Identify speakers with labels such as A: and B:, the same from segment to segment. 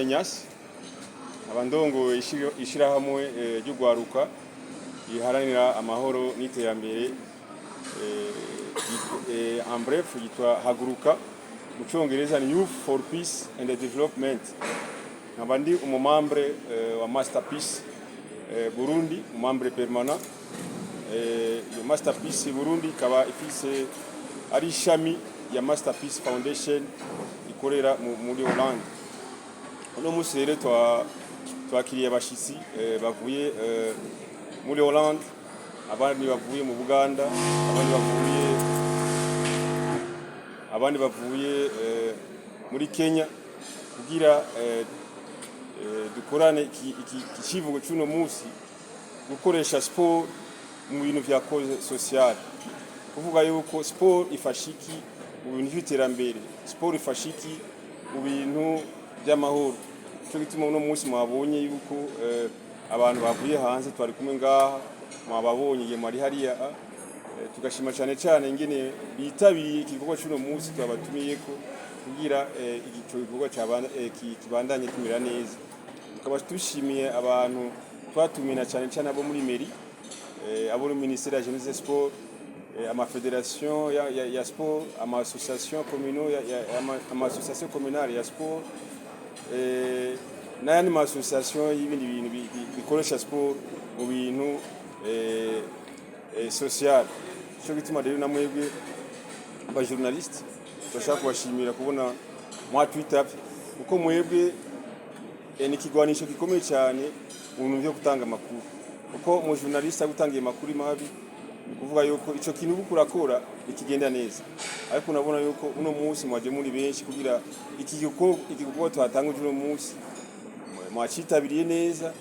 A: Inyasi abandongo ishirahamwe ry'ugwaruka iharanira amahoro n'iterambere en bref yitwa Haguruka mu Congereza ni Youth for Peace and Development. Nkaba ndi umumambre wa Masterpiece Burundi, umumambre permanent. Iyo Masterpiece Burundi ikaba ifise ari ishami ya Masterpiece Foundation ikorera muri Hollande. Uno musi rero twakiriye abashitsi bavuye muri Hollande, abandi bavuye mu Buganda, abandi bavuye muri Kenya kugira dukorane ikivugo cy'uno musi gukoresha sport mu bintu vya cause sociale. Kuvuga yuko sport ifashiki mu bintu by'iterambere, sport ifashiki mu bintu by'amahoro. Cyo gituma uno musi mwabonye yuko abantu bavuye hanze twari kumwe ngaha, mwababonye ye mari hariya, tugashima cyane ingene bitabiriye igikorwa cy'uno musi twabatumiyeko kugira igico gikorwa kibandanye kimira neza. Tukaba tushimiye abantu twatumina cyane abo muri mairie, abo mu ministère de la jeunesse et sport, ama fédération ya sport, ama association communale association communale ya sport, n'ayandi ma association y'ibindi bintu bikoresha sport mu bintu social. Cyo gituma rero namwebwe aba journaliste bashaka kubashimira kubona mwatwitavye uko mwebwe ni kigwanisho gikomeye cyane mu bintu byo gutanga amakuru. Uko mu journaliste agutangiye makuru mabi kuvuga yuko ico kintu bukurakora ikigenda neza, ariko nabona yuko uno musi mwaje muri benshi kugira igikorwa twatanguje uno musi mwacitabiriye neza,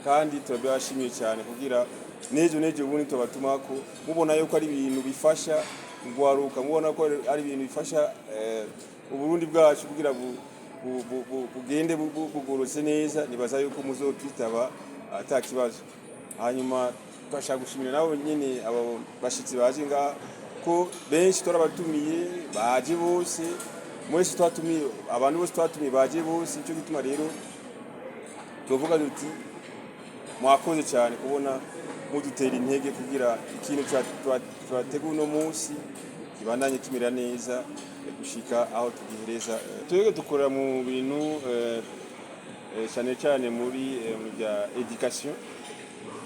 A: kandi turabashimiye cyane kugira nejo ubundi tubatumako mubona yuko ari ibintu bifasha ngwaruka, mubona ko ari ibintu bifasha uburundi bwacu kugira bugende bugorose neza. Nibaza yuko muzotwitaba atakibazo. Hanyuma twashaka gushimira nabo nyene abo bashitsi baje nga ko benshi torabatumiye baje bose, mwese twatumiye abantu bose twatumiye baje bose. Cyo gituma rero tuvuga duti mwakoze cyane kubona mudutera intege kugira ikintu twateguye uno musi kibandanye kimira neza gushika aho tugihereza. Twebwe dukora mu bintu cyane muri bya education,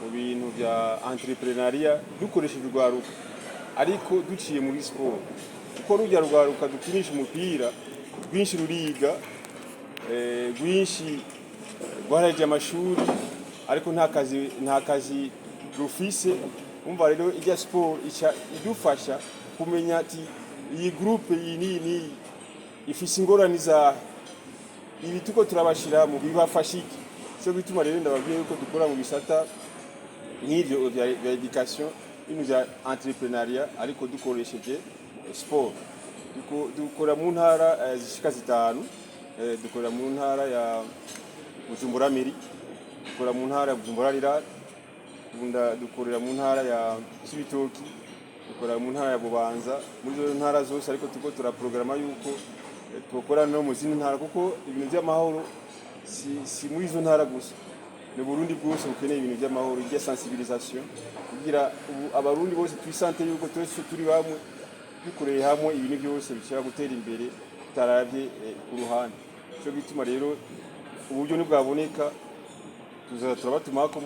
A: mu bintu bya entrepreneuria, dukoresheje urwaruka ariko duciye muri sport. Kuko rujya rwaruka dukinisha umupira rwinshi ruriga, rwinshi rwaraje amashuri ariko nta kazi rufise. Umva rero ijya sport idufasha kumenya ati iyi groupe iyi ifise ingorane za ibi tuko turabashira mu bibafashiki. Cyo bituma rero ndababwiye yuko dukora mu bisata n'ivyo vya education, ibintu vya entrepreneuria ariko dukoresheje sport. Dukora mu ntara zishika zitanu, dukora mu ntara ya Bujumbura Meri, dukora mu ntara ya Bujumbura Rirari, dukorera mu ntara ya Cibitoki, dukora mu ntara ya Bubanza. Muri zo ntara zose ariko tuko turaprograma yuko tukora no mu zindi ntara, kuko ibintu by'amahoro si muri zo ntara gusa, ne Burundi bwose bukeneye ibintu by'amahoro, ya sensibilisation kugira abarundi bose twisante yuko twese turi bamwe dukoreye hamwe ibintu byose bishaka gutera imbere taravye ku ruhande. Cyo bituma rero uburyo nibwaboneka turabatumako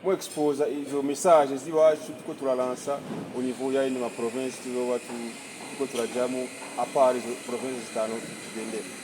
A: mu expose izo message ziwacu tuko turalansa au niveau ya ino ma province tuko turajamo a part izo province zitano tugendera.